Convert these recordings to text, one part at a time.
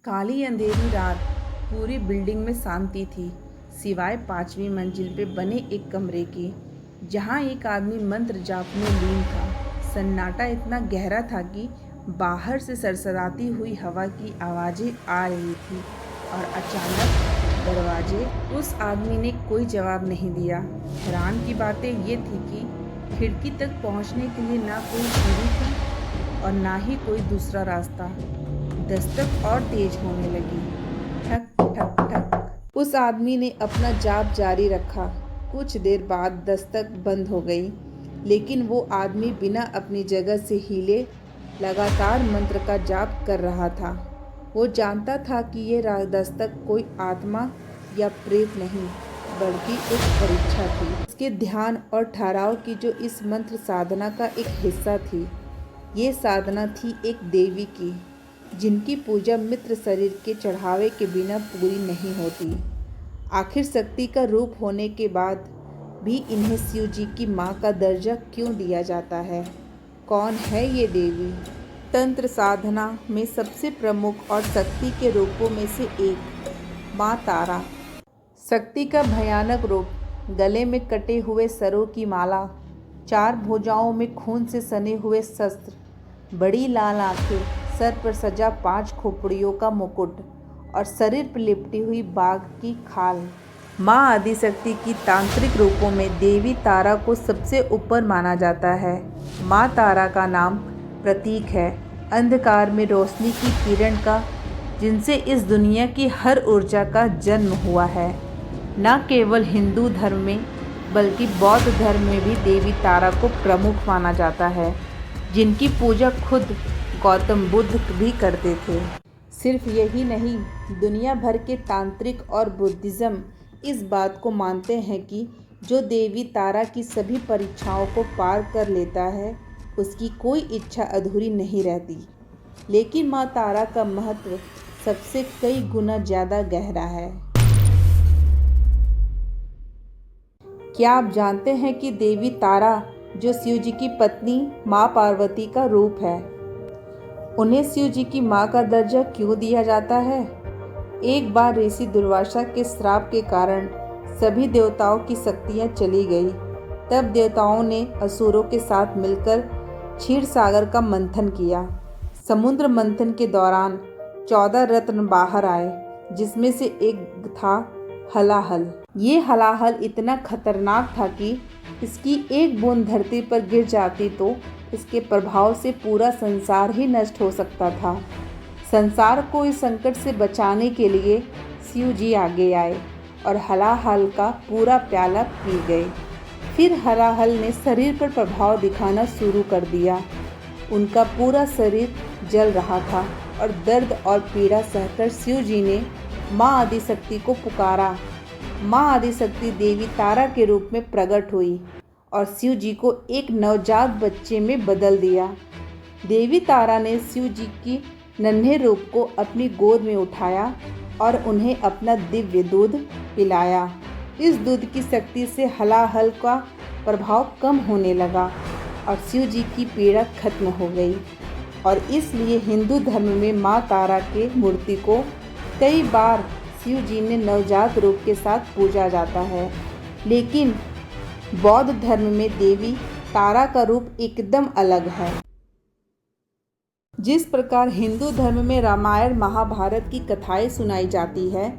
काली अंधेरी रात। पूरी बिल्डिंग में शांति थी, सिवाय 5वीं मंजिल पे बने एक कमरे के, जहाँ एक आदमी मंत्र जाप में लीन था। सन्नाटा इतना गहरा था कि बाहर से सरसराती हुई हवा की आवाज़ें आ रही थी और अचानक दरवाजे। उस आदमी ने कोई जवाब नहीं दिया। हैरान की बातें ये थी कि खिड़की तक पहुँचने के लिए ना कोई सीढ़ी थी और ना ही कोई दूसरा रास्ता। दस्तक और तेज होने लगी। ठक ठक ठक। उस आदमी ने अपना जाप जारी रखा। कुछ देर बाद दस्तक बंद हो गई, लेकिन वो आदमी बिना अपनी जगह से हिले लगातार मंत्र का जाप कर रहा था। वो जानता था कि ये दस्तक कोई आत्मा या प्रेत नहीं, बल्कि एक परीक्षा थी, उसके ध्यान और ठहराव की, जो इस मंत्र साधना का एक हिस्सा थी। ये साधना थी एक देवी की, जिनकी पूजा मित्र शरीर के चढ़ावे के बिना पूरी नहीं होती। आखिर शक्ति का रूप होने के बाद भी इन्हें शिव जी की माँ का दर्जा क्यों दिया जाता है? कौन है ये देवी? तंत्र साधना में सबसे प्रमुख और शक्ति के रूपों में से एक माँ तारा। शक्ति का भयानक रूप, गले में कटे हुए सरों की माला, 4 भुजाओं में खून से सने हुए शस्त्र, बड़ी लाल आंखें, सर पर सजा 5 खोपड़ियों का मुकुट और शरीर पर लिपटी हुई बाघ की खाल। माँ आदिशक्ति की तांत्रिक रूपों में देवी तारा को सबसे ऊपर माना जाता है। माँ तारा का नाम प्रतीक है अंधकार में रोशनी की किरण का, जिनसे इस दुनिया की हर ऊर्जा का जन्म हुआ है। न केवल हिंदू धर्म में बल्कि बौद्ध धर्म में भी देवी तारा को प्रमुख माना जाता है, जिनकी पूजा खुद गौतम बुद्ध भी करते थे। सिर्फ यही नहीं, दुनिया भर के तांत्रिक और बुद्धिज़्म इस बात को मानते हैं कि जो देवी तारा की सभी परीक्षाओं को पार कर लेता है, उसकी कोई इच्छा अधूरी नहीं रहती। लेकिन माँ तारा का महत्व सबसे कई गुना ज़्यादा गहरा है। क्या आप जानते हैं कि देवी तारा, जो शिव जी की पत्नी माँ पार्वती का रूप है, उन्हें शिव जी की माँ का दर्जा क्यों दिया जाता है? एक बार ऋषि दुर्वासा के श्राप के कारण सभी देवताओं की शक्तियाँ चली गई। तब देवताओं ने असुरों के साथ मिलकर क्षीर सागर का मंथन किया। समुद्र मंथन के दौरान 14 रत्न बाहर आए, जिसमें से एक था हलाहल। ये हलाहल इतना खतरनाक था कि इसकी एक बूंद धरती पर गिर जाती तो इसके प्रभाव से पूरा संसार ही नष्ट हो सकता था। संसार को इस संकट से बचाने के लिए शिव जी आगे आए और हलाहल का पूरा प्याला पी गए। फिर हलाहल ने शरीर पर प्रभाव दिखाना शुरू कर दिया। उनका पूरा शरीर जल रहा था और दर्द और पीड़ा सहकर शिव जी ने माँ आदिशक्ति को पुकारा। माँ आदिशक्ति देवी तारा के रूप में प्रकट हुई और शिव जी को एक नवजात बच्चे में बदल दिया। देवी तारा ने शिव जी की नन्हे रूप को अपनी गोद में उठाया और उन्हें अपना दिव्य दूध पिलाया। इस दूध की शक्ति से हलाहल का प्रभाव कम होने लगा और शिव जी की पीड़ा खत्म हो गई। और इसलिए हिंदू धर्म में माँ तारा के मूर्ति को कई बार शिव जी ने नवजात रूप के साथ पूजा जाता है। लेकिन बौद्ध धर्म में देवी तारा का रूप एकदम अलग है। जिस प्रकार हिंदू धर्म में रामायण महाभारत की कथाएं सुनाई जाती है,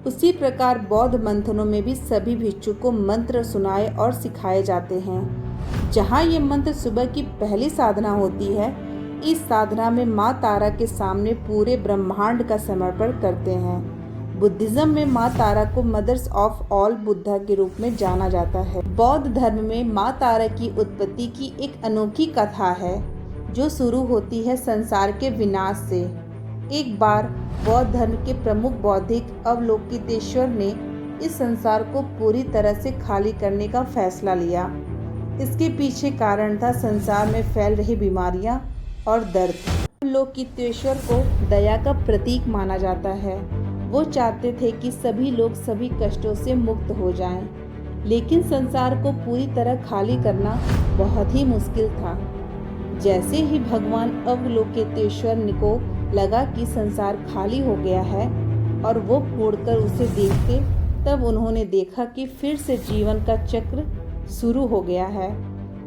उसी प्रकार बौद्ध मंथनों में भी सभी भिक्षु को मंत्र सुनाए और सिखाए जाते हैं। जहाँ ये मंत्र सुबह की पहली साधना होती है, इस साधना में माँ तारा के सामने पूरे ब्रह्मांड का समर्पण करते हैं। बुद्धिज्म में माँ तारा को मदर्स ऑफ ऑल बुद्धा के रूप में जाना जाता है। बौद्ध धर्म में माँ तारा की उत्पत्ति की एक अनोखी कथा है, जो शुरू होती है संसार के विनाश से। एक बार बौद्ध धर्म के प्रमुख बौद्धिक अवलोकितेश्वर ने इस संसार को पूरी तरह से खाली करने का फैसला लिया। इसके पीछे कारण था संसार में फैल रही बीमारियां और दर्द। अवलोकितेश्वर को दया का प्रतीक माना जाता है। वो चाहते थे कि सभी लोग सभी कष्टों से मुक्त हो जाएं, लेकिन संसार को पूरी तरह खाली करना बहुत ही मुश्किल था। जैसे ही भगवान अवलोकितेश्वर को लगा कि संसार खाली हो गया है और वो मुड़कर उसे देखते, तब उन्होंने देखा कि फिर से जीवन का चक्र शुरू हो गया है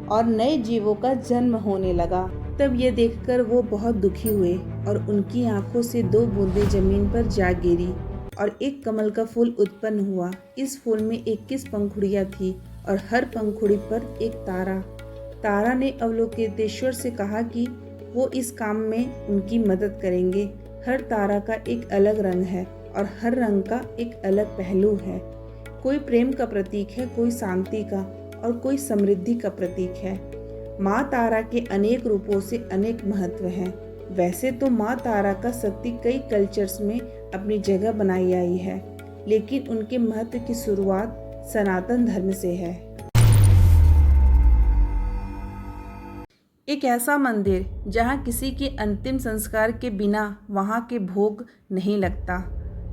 और नए जीवों का जन्म होने लगा। तब ये देखकर वो बहुत दुखी हुए और उनकी आंखों से 2 बूंदें जमीन पर जा गिरी और एक कमल का फूल उत्पन्न हुआ। इस फूल में 21 पंखुड़ियाँ थी और हर पंखुड़ी पर एक तारा। तारा ने अवलोकितेश्वर से कहा कि वो इस काम में उनकी मदद करेंगे। हर तारा का एक अलग रंग है और हर रंग का एक अलग पहलू है। कोई प्रेम का प्रतीक है, कोई शांति का और कोई समृद्धि का प्रतीक है। माँ तारा के अनेक रूपों से अनेक महत्व हैं। वैसे तो माँ तारा का शक्ति कई कल्चर्स में अपनी जगह बनाई आई है, लेकिन उनके महत्व की शुरुआत सनातन धर्म से है। एक ऐसा मंदिर जहाँ किसी के अंतिम संस्कार के बिना वहाँ के भोग नहीं लगता,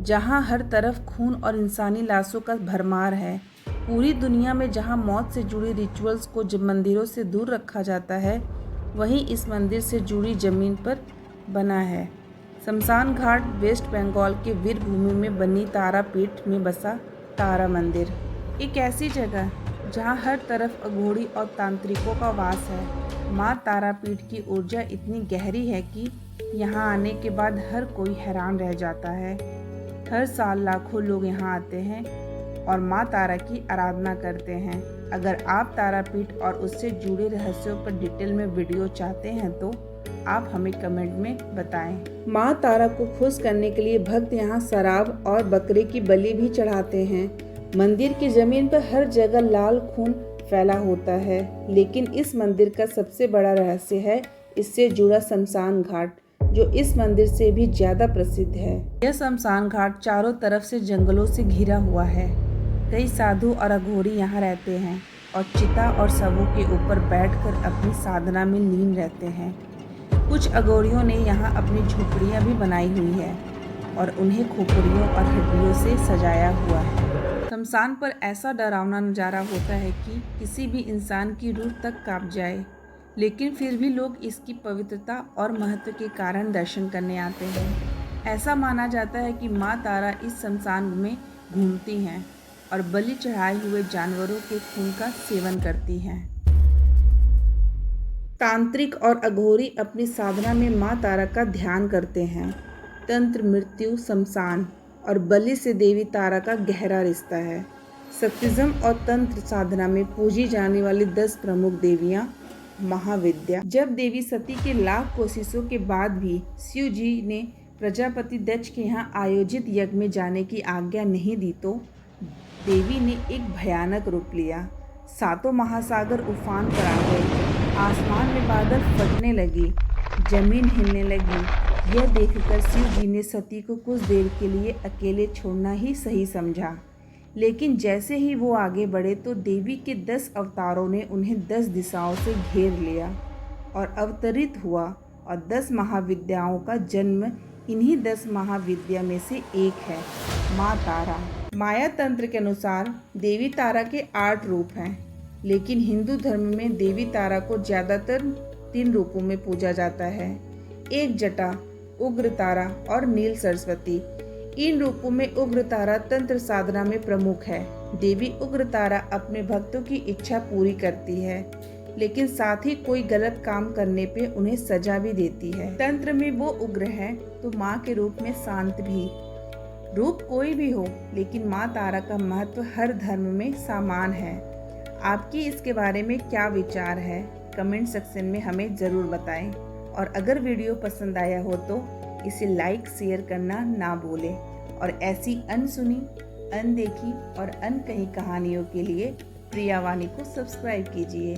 जहाँ हर तरफ खून और इंसानी लाशों का भरमार है। पूरी दुनिया में जहाँ मौत से जुड़ी रिचुअल्स को जब मंदिरों से दूर रखा जाता है, वहीं इस मंदिर से जुड़ी जमीन पर बना है। शमशान घाट वेस्ट बंगाल के वीरभूमि में बनी तारापीठ में बसा तारा मंदिर एक ऐसी जगह जहाँ हर तरफ अघोरी और तांत्रिकों का वास है। माँ तारापीठ की ऊर्जा इतनी गहरी है कि यहाँ आने के बाद हर कोई हैरान रह जाता है। हर साल लाखों लोग यहाँ आते हैं और माँ तारा की आराधना करते हैं। अगर आप तारापीठ और उससे जुड़े रहस्यों पर डिटेल में वीडियो चाहते हैं तो आप हमें कमेंट में बताएं। माँ तारा को खुश करने के लिए भक्त यहाँ शराब और बकरे की बलि भी चढ़ाते हैं। मंदिर की जमीन पर हर जगह लाल खून फैला होता है, लेकिन इस मंदिर का सबसे बड़ा रहस्य है इससे जुड़ा शमशान घाट, जो इस मंदिर से भी ज्यादा प्रसिद्ध है। यह शमशान घाट चारों तरफ से जंगलों से घिरा हुआ है। कई साधु और अघोरी यहाँ रहते हैं और चिता और शवों के ऊपर बैठकर अपनी साधना में लीन रहते हैं। कुछ अघोरियों ने यहाँ अपनी झोपड़ियाँ भी बनाई हुई है और उन्हें खोपड़ियों और हड्डियों से सजाया हुआ है। शमशान पर ऐसा डरावना नज़ारा होता है कि किसी भी इंसान की रूह तक कांप जाए, लेकिन फिर भी लोग इसकी पवित्रता और महत्व के कारण दर्शन करने आते हैं। ऐसा माना जाता है कि माँ तारा इस शमशान में घूमती हैं और बलि चढ़ाए हुए जानवरों के खून का सेवन करती हैं। तांत्रिक और अघोरी अपनी साधना में माँ तारा का ध्यान करते हैं। तंत्र, मृत्यु, शमशान और बलि से देवी तारा का गहरा रिश्ता है। शक्तिज्म और तंत्र साधना में पूजी जाने वाली 10 प्रमुख देवियाँ महाविद्या। जब देवी सती के लाख कोशिशों के बाद भी शिव जी ने प्रजापति दक्ष के यहाँ आयोजित यज्ञ में जाने की आज्ञा नहीं दी तो देवी ने एक भयानक रूप लिया। 7 महासागर उफान पर आ गए, आसमान में बादल फटने लगे, जमीन हिलने लगी। यह देखकर शिव जी ने सती को कुछ देर के लिए अकेले छोड़ना ही सही समझा, लेकिन जैसे ही वो आगे बढ़े तो देवी के 10 अवतारों ने उन्हें 10 दिशाओं से घेर लिया और अवतरित हुआ और 10 महाविद्याओं का जन्म इन्हीं 10 महाविद्या में से एक है, माँ तारा। माया तंत्र के अनुसार देवी तारा के 8 रूप हैं, लेकिन हिंदू धर्म में देवी तारा को ज़्यादातर 3 रूपों में पूजा जाता है। एक जटा, उग्र तारा और नील सरस्वती। इन रूपों में उग्र तारा तंत्र साधना में प्रमुख है। देवी उग्र तारा अपने भक्तों की इच्छा पूरी करती है, लेकिन साथ ही कोई गलत काम करने पे उन्हें सजा भी देती है। तंत्र में वो उग्र है तो माँ के रूप में शांत भी। रूप कोई भी हो, लेकिन माँ तारा का महत्व हर धर्म में समान है। आपकी इसके बारे में क्या विचार है? कमेंट सेक्शन में हमें ज़रूर बताएं। और अगर वीडियो पसंद आया हो तो इसे लाइक शेयर करना ना भूलें और ऐसी अनसुनी, अनदेखी और अनकही कहानियों के लिए प्रिया वाणी को सब्सक्राइब कीजिए।